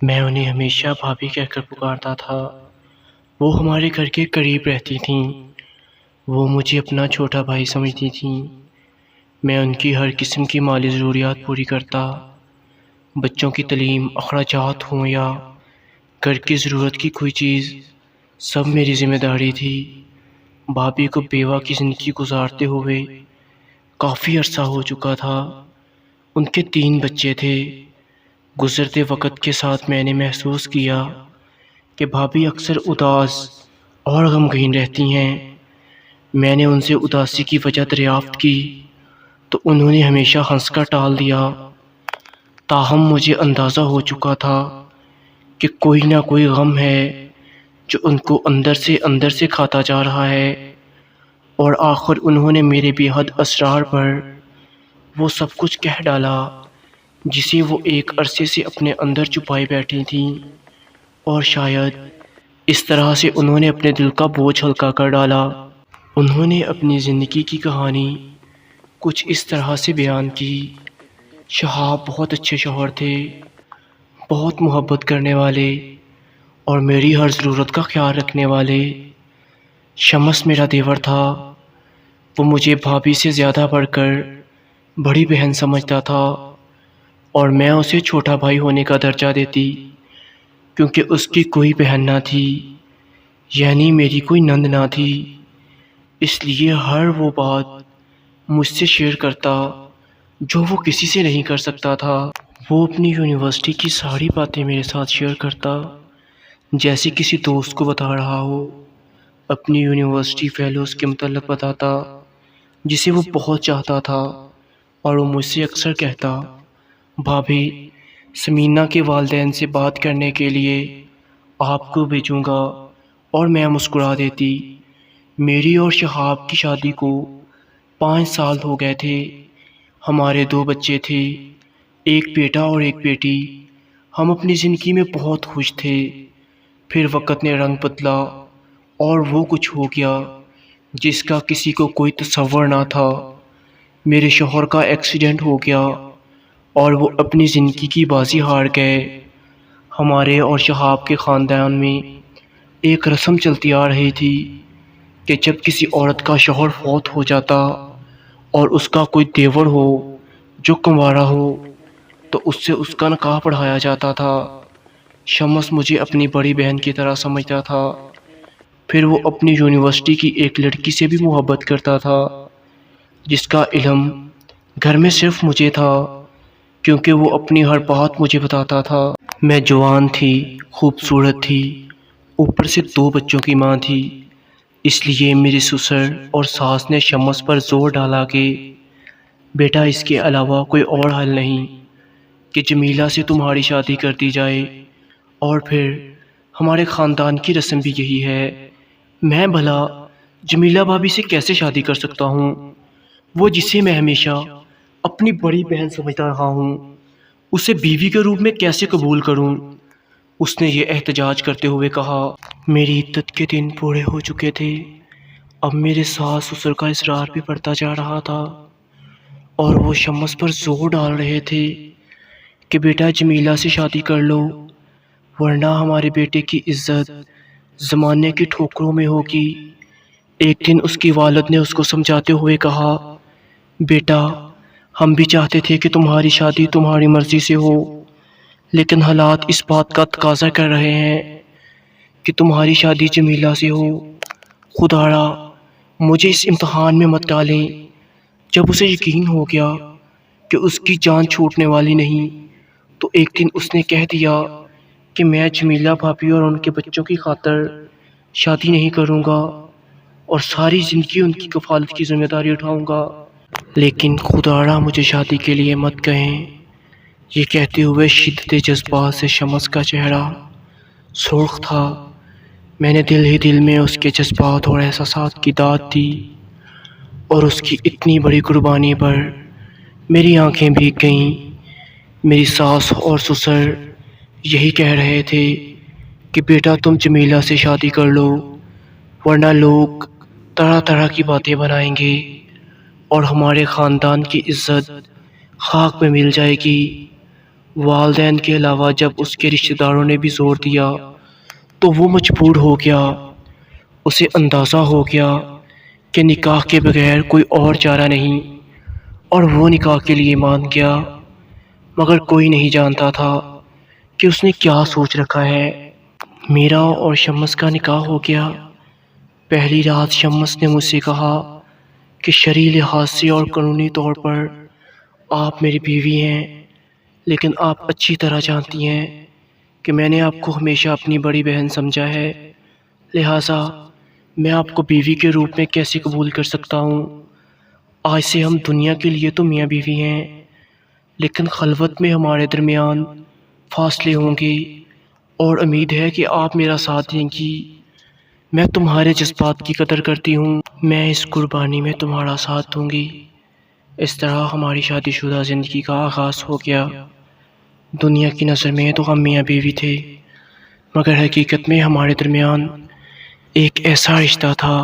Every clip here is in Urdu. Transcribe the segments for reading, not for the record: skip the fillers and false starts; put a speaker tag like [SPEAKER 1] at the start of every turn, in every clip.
[SPEAKER 1] میں انہیں ہمیشہ بھابھی کہہ کر پکارتا تھا۔ وہ ہمارے گھر کے قریب رہتی تھیں۔ وہ مجھے اپنا چھوٹا بھائی سمجھتی تھیں۔ میں ان کی ہر قسم کی مالی ضروریات پوری کرتا۔ بچوں کی تعلیم، اخراجات ہوں یا گھر کی ضرورت کی کوئی چیز، سب میری ذمہ داری تھی۔ بھابھی کو بیوہ کی زندگی گزارتے ہوئے کافی عرصہ ہو چکا تھا۔ ان کے 3 بچے تھے۔ گزرتے وقت کے ساتھ میں نے محسوس کیا کہ بھابھی اکثر اداس اور غمگین رہتی ہیں۔ میں نے ان سے اداسی کی وجہ دریافت کی تو انہوں نے ہمیشہ ہنس کر ٹال دیا۔ تاہم مجھے اندازہ ہو چکا تھا کہ کوئی نہ کوئی غم ہے جو ان کو اندر سے کھاتا جا رہا ہے، اور آخر انہوں نے میرے بے حد اسرار پر وہ سب کچھ کہہ ڈالا جسے وہ ایک عرصے سے اپنے اندر چھپائے بیٹھی تھیں، اور شاید اس طرح سے انہوں نے اپنے دل کا بوجھ ہلکا کر ڈالا۔ انہوں نے اپنی زندگی کی کہانی کچھ اس طرح سے بیان کی۔ شہاب بہت اچھے شوہر تھے، بہت محبت کرنے والے اور میری ہر ضرورت کا خیال رکھنے والے۔ شمس میرا دیور تھا۔ وہ مجھے بھابھی سے زیادہ بڑھ کر بڑی بہن سمجھتا تھا، اور میں اسے چھوٹا بھائی ہونے کا درجہ دیتی کیونکہ اس کی کوئی بہن نہ تھی، یعنی میری کوئی نند نہ تھی۔ اس لیے ہر وہ بات مجھ سے شیئر کرتا جو وہ کسی سے نہیں کر سکتا تھا۔ وہ اپنی یونیورسٹی کی ساری باتیں میرے ساتھ شیئر کرتا جیسے کسی دوست کو بتا رہا ہو۔ اپنی یونیورسٹی فیلوز کے متعلق بتاتا جسے وہ بہت چاہتا تھا، اور وہ مجھ سے اکثر کہتا، بھابھی، سمینہ کے والدین سے بات کرنے کے لیے آپ کو بھیجوں گا، اور میں مسکرا دیتی۔ میری اور شہاب کی شادی کو 5 سال ہو گئے تھے۔ ہمارے 2 بچے تھے، ایک بیٹا اور ایک بیٹی۔ ہم اپنی زندگی میں بہت خوش تھے۔ پھر وقت نے رنگ بدلا اور وہ کچھ ہو گیا جس کا کسی کو کوئی تصور نہ تھا۔ میرے شوہر کا ایکسیڈنٹ ہو گیا اور وہ اپنی زندگی کی بازی ہار گئے۔ ہمارے اور شہاب کے خاندان میں ایک رسم چلتی آ رہی تھی کہ جب کسی عورت کا شوہر فوت ہو جاتا اور اس کا کوئی دیور ہو جو کنوارا ہو تو اس سے اس کا نکاح پڑھایا جاتا تھا۔ شمس مجھے اپنی بڑی بہن کی طرح سمجھتا تھا۔ پھر وہ اپنی یونیورسٹی کی ایک لڑکی سے بھی محبت کرتا تھا جس کا علم گھر میں صرف مجھے تھا، کیونکہ وہ اپنی ہر بات مجھے بتاتا تھا۔ میں جوان تھی، خوبصورت تھی، اوپر سے 2 بچوں کی ماں تھی، اس لیے میری سسر اور ساس نے شمس پر زور ڈالا کہ بیٹا، اس کے علاوہ کوئی اور حل نہیں کہ جمیلہ سے تمہاری شادی کر دی جائے، اور پھر ہمارے خاندان کی رسم بھی یہی ہے۔ میں بھلا جمیلہ بھابھی سے کیسے شادی کر سکتا ہوں؟ وہ جسے میں ہمیشہ اپنی بڑی بہن سمجھتا رہا ہوں، اسے بیوی کے روپ میں کیسے قبول کروں؟ اس نے یہ احتجاج کرتے ہوئے کہا۔ میری عدت کے دن پورے ہو چکے تھے۔ اب میرے ساس سسر کا اصرار بھی بڑھتا جا رہا تھا، اور وہ شمس پر زور ڈال رہے تھے کہ بیٹا جمیلہ سے شادی کر لو، ورنہ ہمارے بیٹے کی عزت زمانے کی ٹھوکروں میں ہوگی۔ ایک دن اس کی والد نے اس کو سمجھاتے ہوئے کہا، بیٹا، ہم بھی چاہتے تھے کہ تمہاری شادی تمہاری مرضی سے ہو، لیکن حالات اس بات کا تقاضا کر رہے ہیں کہ تمہاری شادی جمیلہ سے ہو۔ خدایا مجھے اس امتحان میں مت ڈالیں۔ جب اسے یقین ہو گیا کہ اس کی جان چھوٹنے والی نہیں تو ایک دن اس نے کہہ دیا کہ میں جمیلہ بھابھی اور ان کے بچوں کی خاطر شادی نہیں کروں گا، اور ساری زندگی ان کی کفالت کی ذمہ داری اٹھاؤں گا، لیکن خدایا مجھے شادی کے لیے مت کہیں۔ یہ کہتے ہوئے شدت جذبات سے شمس کا چہرہ سرخ تھا۔ میں نے دل ہی دل میں اس کے جذبات اور احساسات کی داد دی، اور اس کی اتنی بڑی قربانی پر میری آنکھیں بھیگ گئیں۔ میری ساس اور سسر یہی کہہ رہے تھے کہ بیٹا تم جمیلہ سے شادی کر لو، ورنہ لوگ طرح طرح کی باتیں بنائیں گے اور ہمارے خاندان کی عزت خاک میں مل جائے گی۔ والدین کے علاوہ جب اس کے رشتہ داروں نے بھی زور دیا تو وہ مجبور ہو گیا۔ اسے اندازہ ہو گیا کہ نکاح کے بغیر کوئی اور چارہ نہیں، اور وہ نکاح کے لیے مان گیا۔ مگر کوئی نہیں جانتا تھا کہ اس نے کیا سوچ رکھا ہے۔ میرا اور شمس کا نکاح ہو گیا۔ پہلی رات شمس نے مجھ سے کہا کہ شرعی لحاظ سے اور قانونی طور پر آپ میری بیوی ہیں، لیکن آپ اچھی طرح جانتی ہیں کہ میں نے آپ کو ہمیشہ اپنی بڑی بہن سمجھا ہے، لہٰذا میں آپ کو بیوی کے روپ میں کیسے قبول کر سکتا ہوں؟ آج سے ہم دنیا کے لیے تو میاں بیوی ہیں، لیکن خلوت میں ہمارے درمیان فاصلے ہوں گے، اور امید ہے کہ آپ میرا ساتھ دیں گی۔ میں تمہارے جذبات کی قدر کرتی ہوں، میں اس قربانی میں تمہارا ساتھ دوں گی۔ اس طرح ہماری شادی شدہ زندگی کا آغاز ہو گیا۔ دنیا کی نظر میں تو ہم میاں بیوی تھے، مگر حقیقت میں ہمارے درمیان ایک ایسا رشتہ تھا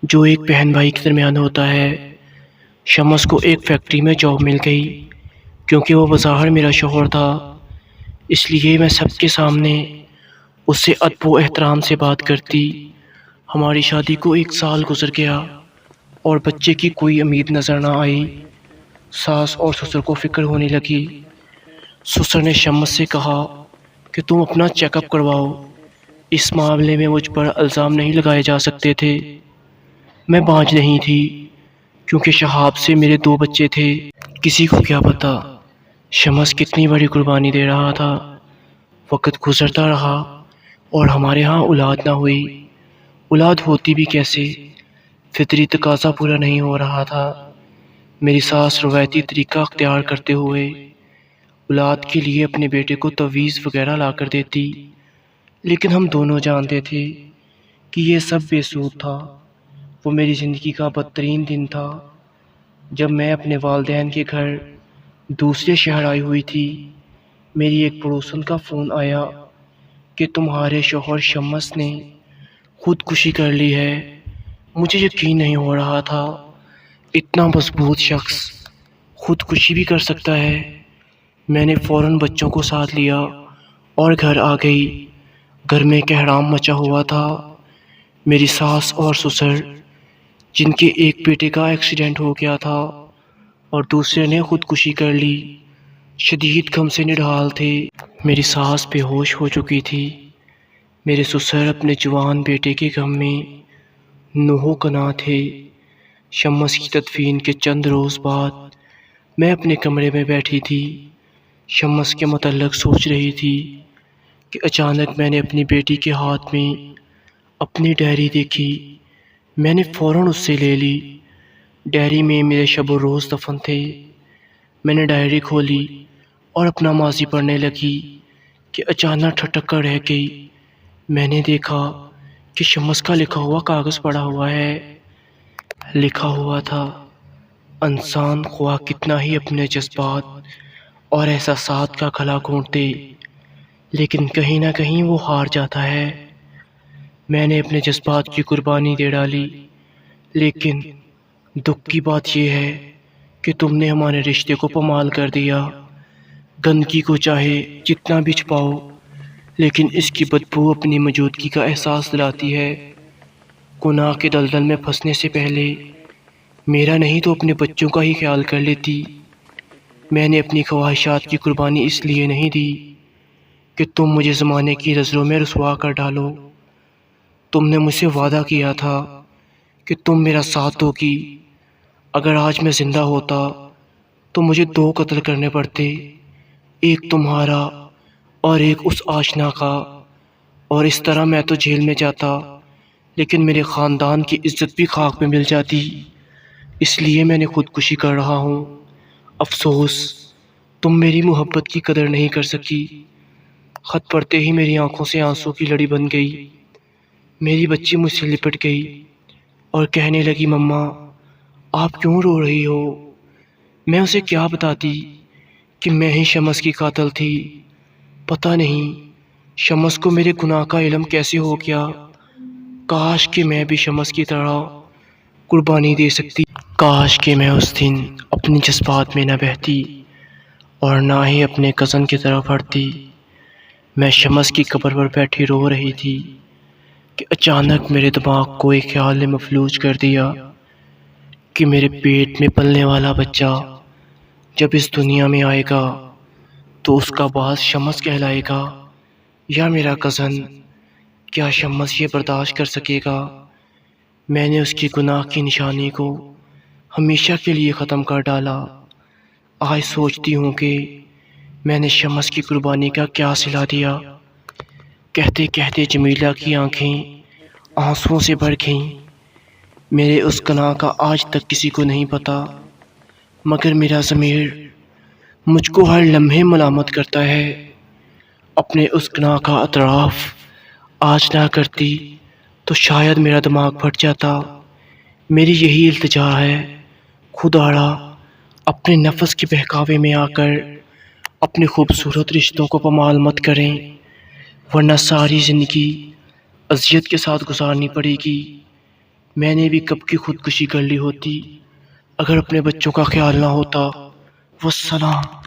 [SPEAKER 1] جو ایک بہن بھائی کے درمیان ہوتا ہے۔ شمس کو ایک فیکٹری میں جاب مل گئی، کیونکہ وہ بظاہر میرا شوہر تھا، اس لیے میں سب کے سامنے اس سے ادب و احترام سے بات کرتی۔ ہماری شادی کو 1 سال گزر گیا اور بچے کی کوئی امید نظر نہ آئی۔ ساس اور سسر کو فکر ہونے لگی۔ سسر نے شمس سے کہا کہ تم اپنا چیک اپ کرواؤ، اس معاملے میں مجھ پر الزام نہیں لگائے جا سکتے تھے۔ میں باجھ نہیں تھی، کیونکہ شہاب سے میرے 2 بچے تھے۔ کسی کو کیا پتا شمس کتنی بڑی قربانی دے رہا تھا۔ وقت گزرتا رہا اور ہمارے ہاں اولاد نہ ہوئی۔ اولاد ہوتی بھی کیسے؟ فطری تقاضا پورا نہیں ہو رہا تھا۔ میری ساس روایتی طریقہ اختیار کرتے ہوئے اولاد کے لیے اپنے بیٹے کو تویز وغیرہ لا کر دیتی، لیکن ہم دونوں جانتے تھے کہ یہ سب بے سود تھا۔ وہ میری زندگی کا بدترین دن تھا جب میں اپنے والدین کے گھر دوسرے شہر آئی ہوئی تھی۔ میری ایک پڑوسن کا فون آیا کہ تمہارے شوہر شمس نے خودکشی کر لی ہے۔ مجھے یقین نہیں ہو رہا تھا، اتنا مضبوط شخص خودکشی بھی کر سکتا ہے۔ میں نے فوراً بچوں کو ساتھ لیا اور گھر آ گئی۔ گھر میں کہرام مچا ہوا تھا۔ میری ساس اور سسر، جن کے ایک بیٹے کا ایکسیڈنٹ ہو گیا تھا اور دوسرے نے خودکشی کر لی، شدید غم سے نڈھال تھے۔ میری ساس بے ہوش ہو چکی تھی۔ میرے سسر اپنے جوان بیٹے کے غم میں نوحہ کنا تھے۔ شمس کی تدفین کے چند روز بعد میں اپنے کمرے میں بیٹھی تھی، شمس کے متعلق سوچ رہی تھی کہ اچانک میں نے اپنی بیٹی کے ہاتھ میں اپنی ڈائری دیکھی۔ میں نے فوراً اس سے لے لی۔ ڈائری میں میرے شب و روز دفن تھے۔ میں نے ڈائری کھولی اور اپنا ماضی پڑھنے لگی کہ اچانک ٹھٹک کر رہ گئی۔ میں نے دیکھا کہ شمس کا لکھا ہوا کاغذ پڑا ہوا ہے۔ لکھا ہوا تھا، انسان خواہ کتنا ہی اپنے جذبات اور احساسات کا گلا گھونٹ دے، لیکن کہیں نہ کہیں وہ ہار جاتا ہے۔ میں نے اپنے جذبات کی قربانی دے ڈالی، لیکن دکھ کی بات یہ ہے کہ تم نے ہمارے رشتے کو پامال کر دیا۔ گندگی کو چاہے جتنا بھی چھپاؤ، لیکن اس کی بدبو اپنی موجودگی کا احساس دلاتی ہے۔ گناہ کے دلدل میں پھنسنے سے پہلے میرا نہیں تو اپنے بچوں کا ہی خیال کر لیتی۔ میں نے اپنی خواہشات کی قربانی اس لیے نہیں دی کہ تم مجھے زمانے کی نظروں میں رسوا کر ڈالو۔ تم نے مجھ سے وعدہ کیا تھا کہ تم میرا ساتھ دو گی۔ اگر آج میں زندہ ہوتا تو مجھے 2 قتل کرنے پڑتے، ایک تمہارا اور ایک اس آشنا کا، اور اس طرح میں تو جیل میں جاتا، لیکن میرے خاندان کی عزت بھی خاک میں مل جاتی۔ اس لیے میں نے خودکشی کر رہا ہوں۔ افسوس تم میری محبت کی قدر نہیں کر سکی۔ خط پڑھتے ہی میری آنکھوں سے آنسوں کی لڑی بن گئی۔ میری بچی مجھ سے لپٹ گئی اور کہنے لگی، مما آپ کیوں رو رہی ہو؟ میں اسے کیا بتاتی کہ میں ہی شمس کی قاتل تھی۔ پتہ نہیں شمس کو میرے گناہ کا علم کیسے ہو گیا۔ کاش کہ میں بھی شمس کی طرح قربانی دے سکتی۔ کاش کہ میں اس دن اپنی جذبات میں نہ بہتی اور نہ ہی اپنے کزن کی طرف ہٹتی۔ میں شمس کی قبر پر بیٹھی رو رہی تھی کہ اچانک میرے دماغ کو ایک خیال نے مفلوج کر دیا کہ میرے پیٹ میں پلنے والا بچہ جب اس دنیا میں آئے گا تو اس کا باز شمس کہلائے گا یا میرا کزن۔ کیا شمس یہ برداشت کر سکے گا؟ میں نے اس کی گناہ کی نشانی کو ہمیشہ کے لیے ختم کر ڈالا۔ آج سوچتی ہوں کہ میں نے شمس کی قربانی کا کیا صلہ دیا۔ کہتے کہتے جمیلہ کی آنکھیں آنسوؤں سے بھر گئیں۔ میرے اس گناہ کا آج تک کسی کو نہیں پتا، مگر میرا ضمیر مجھ کو ہر لمحے ملامت کرتا ہے۔ اپنے اس گناہ کا اعتراف آج نہ کرتی تو شاید میرا دماغ پھٹ جاتا۔ میری یہی التجا ہے، خدایا اپنے نفس کے بہکاوے میں آ کر اپنے خوبصورت رشتوں کو پامال مت کریں، ورنہ ساری زندگی اذیت کے ساتھ گزارنی پڑے گی۔ میں نے بھی کب کی خودکشی کر لی ہوتی اگر اپنے بچوں کا خیال نہ ہوتا۔ والسلام۔